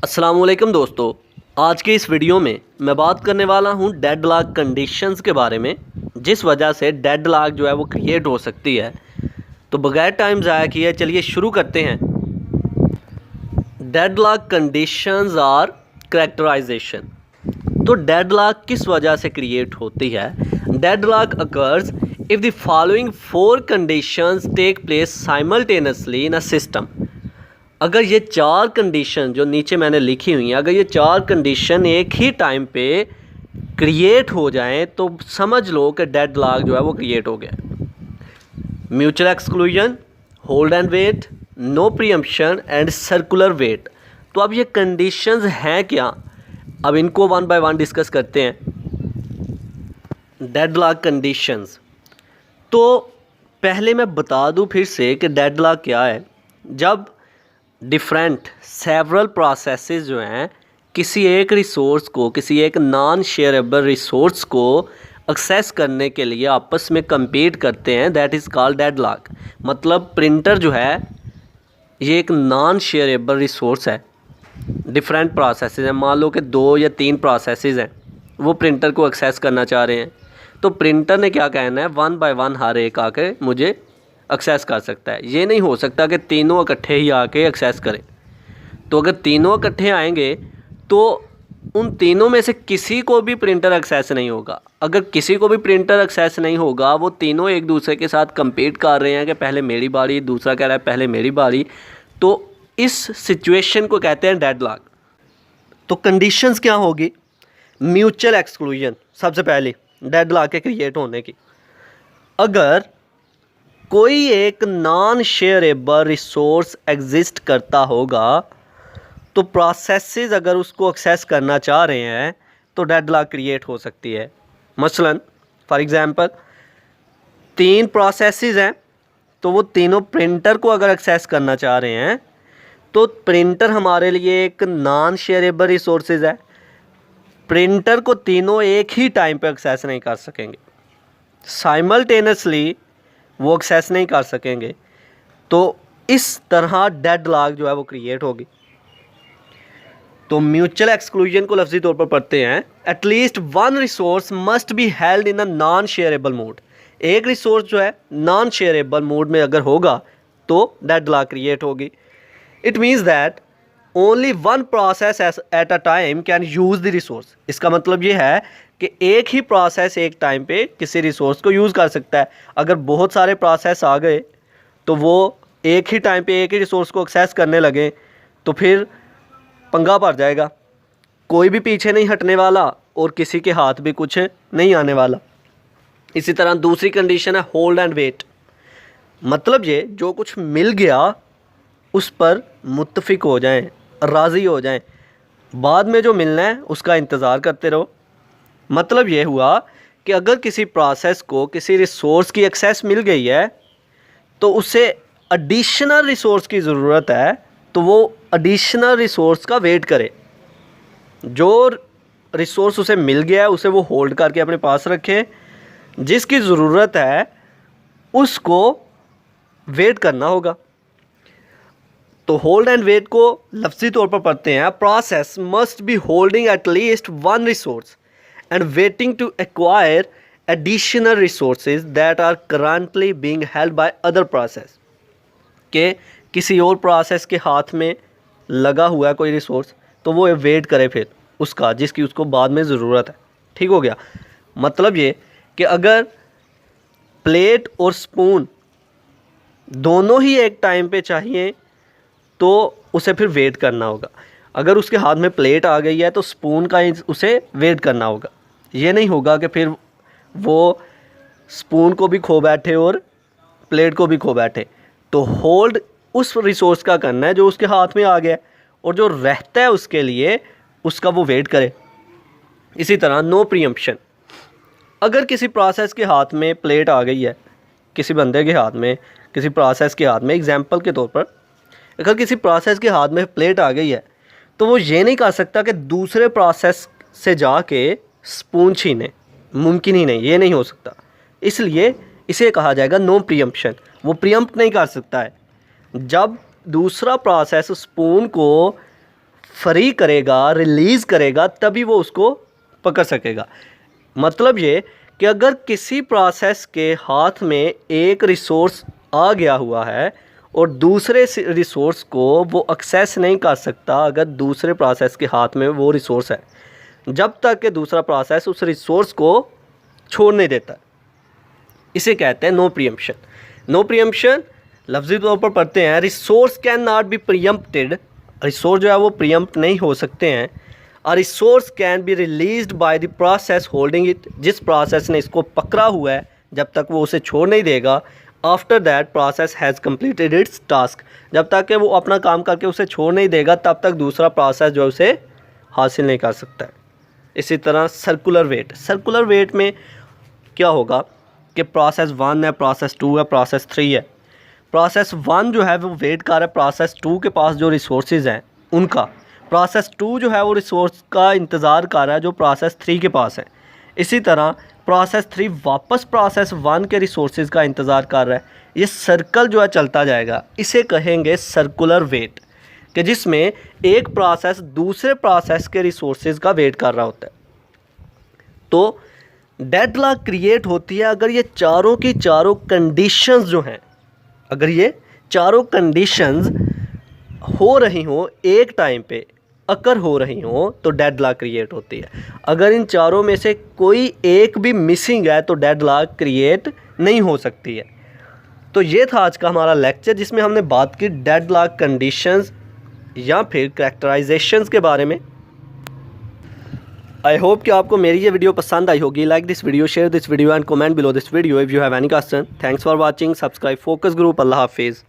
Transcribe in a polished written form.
अस्सलामुअलैकुम दोस्तों, आज के इस वीडियो में मैं बात करने वाला हूं डेडलॉक कंडीशंस के बारे में, जिस वजह से डेडलॉक जो है वो क्रिएट हो सकती है। तो बगैर टाइम ज़ाया किए चलिए शुरू करते हैं। Deadlock conditions are characterization. तो डेडलॉक किस वजह से क्रिएट होती है? Deadlock occurs if the following 4 conditions take place simultaneously in a system. अगर ये 4 कंडीशन जो नीचे मैंने लिखी हुई हैं, अगर ये 4 कंडीशन एक ही टाइम पे क्रिएट हो जाएं तो समझ लो कि डेडलॉक जो है वो क्रिएट हो गया। Mutual exclusion, hold and wait, no preemption and circular wait. तो अब ये कंडीशंस हैं क्या? अब इनको वन बाय वन डिस्कस करते हैं। डेडलॉक कंडीशंस, तो पहले मैं बता दूं फिर से कि डेडलॉक क्या है। जब डिफरेंट सेवरल प्रोसेसेस जो हैं किसी एक रिसोर्स को, किसी एक नॉन शेयरेबल रिसोर्स को एक्सेस करने के लिए आपस में compete करते हैं, दैट इज़ कॉल्ड डेडलॉक। मतलब प्रिंटर जो है ये एक नॉन शेयरेबल रिसोर्स है। डिफरेंट प्रोसेसेस हैं, मान लो कि 2 या 3 प्रोसेसेस हैं, वो प्रिंटर को एक्सेस करना चाह रहे हैं। तो प्रिंटर ने क्या कहना है, वन बाय वन हर एक आके मुझे एक्सेस कर सकता है। ये नहीं हो सकता कि तीनों इकट्ठे ही आके एक्सेस करें। तो अगर तीनों इकट्ठे आएंगे तो उन तीनों में से किसी को भी प्रिंटर एक्सेस नहीं होगा। अगर किसी को भी प्रिंटर एक्सेस नहीं होगा, वो तीनों एक दूसरे के साथ compete कर रहे हैं कि पहले मेरी बारी, दूसरा कह रहा है पहले मेरी बारी, तो इस सिचुएशन को कहते हैं डेडलॉक। तो कंडीशंस क्या होगी? म्यूचुअल एक्सक्लूजन सबसे पहले डेडलॉक के क्रिएट होने की। अगर कोई एक नॉन शेयरेबल रिसोर्स एग्जिस्ट करता होगा तो प्रोसेसेस अगर उसको एक्सेस करना चाह रहे हैं तो डेडलॉक क्रिएट हो सकती है। मसलन फॉर एग्जांपल 3 प्रोसेसेस हैं, तो वो तीनों प्रिंटर को अगर एक्सेस करना चाह रहे हैं तो प्रिंटर हमारे लिए एक नॉन शेयरेबल रिसोर्सेज है। प्रिंटर को तीनों एक ही टाइम पे एक्सेस नहीं कर सकेंगे, साइमल्टेनियसली वो एक्सेस नहीं कर सकेंगे। तो इस तरह डेडलॉक जो है वो क्रिएट होगी। तो म्यूचुअल एक्सक्लूजन को लफ्जी तौर पर पढ़ते हैं, at least one resource must be held in a non shareable mode. एक रिसोर्स जो है नॉन शेयरेबल मोड में अगर होगा तो डेडलॉक क्रिएट होगी। It means that only one process at a time can use the resource. इसका मतलब ये है कि एक ही प्रोसेस एक टाइम पे किसी रिसोर्स को यूज़ कर सकता है। अगर बहुत सारे प्रोसेस आ गए तो वो एक ही टाइम पे एक ही रिसोर्स को एक्सेस करने लगे तो फिर पंगा पड़ जाएगा, कोई भी पीछे नहीं हटने वाला और किसी के हाथ भी कुछ नहीं आने वाला। इसी तरह दूसरी कंडीशन है होल्ड एंड वेट। मतलब ये जो कुछ मिल गया उस पर मुत्तफिक हो जाएं, राज़ी हो जाएं, बाद में जो मिलना है उसका इंतज़ार करते रहो। मतलब ये हुआ कि अगर किसी प्रोसेस को किसी रिसोर्स की एक्सेस मिल गई है तो उसे एडिशनल रिसोर्स की ज़रूरत है, तो वो एडिशनल रिसोर्स का वेट करे। जो रिसोर्स उसे मिल गया है उसे वो होल्ड करके अपने पास रखे, जिसकी ज़रूरत है उसको वेट करना होगा। तो होल्ड एंड वेट को लफ्ज़ी तौर पर पढ़ते हैं, process must be holding at least one resource and waiting to acquire additional resources that are currently being held by other process। के किसी और प्रोसेस के हाथ में लगा हुआ है कोई रिसोर्स, तो वो वेट करे फिर उसका जिसकी उसको बाद में ज़रूरत है। ठीक हो गया? मतलब ये कि अगर प्लेट और स्पून दोनों ही एक टाइम पे चाहिए तो उसे फिर वेट करना होगा। अगर उसके हाथ में प्लेट आ गई है तो स्पून का उसे वेट करना होगा। ये नहीं होगा कि फिर वो स्पून को भी खो बैठे और प्लेट को भी खो बैठे। तो होल्ड उस रिसोर्स का करना है जो उसके हाथ में आ गया, और जो रहता है उसके लिए उसका वो वेट करे। इसी तरह नो प्रीएम्पशन। अगर किसी प्रोसेस के हाथ में प्लेट आ गई है, किसी बंदे के हाथ में, किसी प्रोसेस के हाथ में, एग्जांपल के तौर पर अगर किसी प्रोसेस के हाथ में प्लेट आ गई है तो वो ये नहीं कर सकता कि दूसरे प्रोसेस से जाके स्पून छीने, मुमकिन ही नहीं, ये नहीं हो सकता। इसलिए इसे कहा जाएगा नो प्रीएम्पशन। वो प्रीएम्प्ट नहीं कर सकता है। जब दूसरा प्रोसेस स्पून को फ्री करेगा, रिलीज़ करेगा, तभी वो उसको पकड़ सकेगा। मतलब ये कि अगर किसी प्रोसेस के हाथ में एक रिसोर्स आ गया हुआ है और दूसरे रिसोर्स को वो एक्सेस नहीं कर सकता, अगर दूसरे प्रोसेस के हाथ में वो रिसोर्स है, जब तक कि दूसरा प्रोसेस उस रिसोर्स को छोड़ नहीं देता, इसे कहते हैं नो प्रीएम्पशन। नो प्रीएम्पशन लफ्ज़ी तौर पर पढ़ते हैं, resource can not be preempted, resource जो है वो प्रीएम्प्ट नहीं हो सकते हैं। A resource can be released by the process holding it, जिस प्रोसेस ने इसको पकड़ा हुआ है जब तक वो उसे छोड़ नहीं देगा, after that process has completed it's task, जब तक कि वो अपना काम करके उसे छोड़ नहीं देगा तब तक दूसरा प्रोसेस जो है उसे हासिल नहीं कर सकता है। इसी तरह सर्कुलर वेट, सर्कुलर वेट में क्या होगा कि प्रोसेस 1 है, प्रोसेस 2 है, प्रोसेस 3 है। प्रोसेस 1 जो है वो वेट कर रहा है प्रोसेस 2 के पास जो रिसोर्सेज हैं उनका, प्रोसेस 2 जो है वो रिसोर्स का इंतज़ार कर रहा है जो प्रोसेस 3 के पास है। इसी तरह प्रोसेस 3 वापस प्रोसेस 1 के रिसोर्सेज का इंतज़ार कर रहा है। ये सर्कल जो है चलता जाएगा, इसे कहेंगे सर्कुलर वेट, कि जिसमें एक प्रोसेस दूसरे प्रोसेस के रिसोर्सेज का वेट कर रहा होता है। तो डेडलॉक क्रिएट होती है अगर ये चारों की चारों कंडीशंस जो हैं, अगर ये चारों कंडीशंस हो रही हो एक टाइम पे अकर हो रही हो तो डेडलॉक क्रिएट होती है। अगर इन चारों में से कोई एक भी मिसिंग है तो डेडलॉक क्रिएट नहीं हो सकती है। तो ये था आज का हमारा लेक्चर जिसमें हमने बात की डेडलॉक कंडीशंस या फिर कैरेक्टराइजेशंस के बारे में। आई होप कि आपको मेरी ये वीडियो पसंद आई होगी। Like this video, share this video and comment below this video if you have any question. Thanks for watching, subscribe focus group. अल्लाह हाफिज़।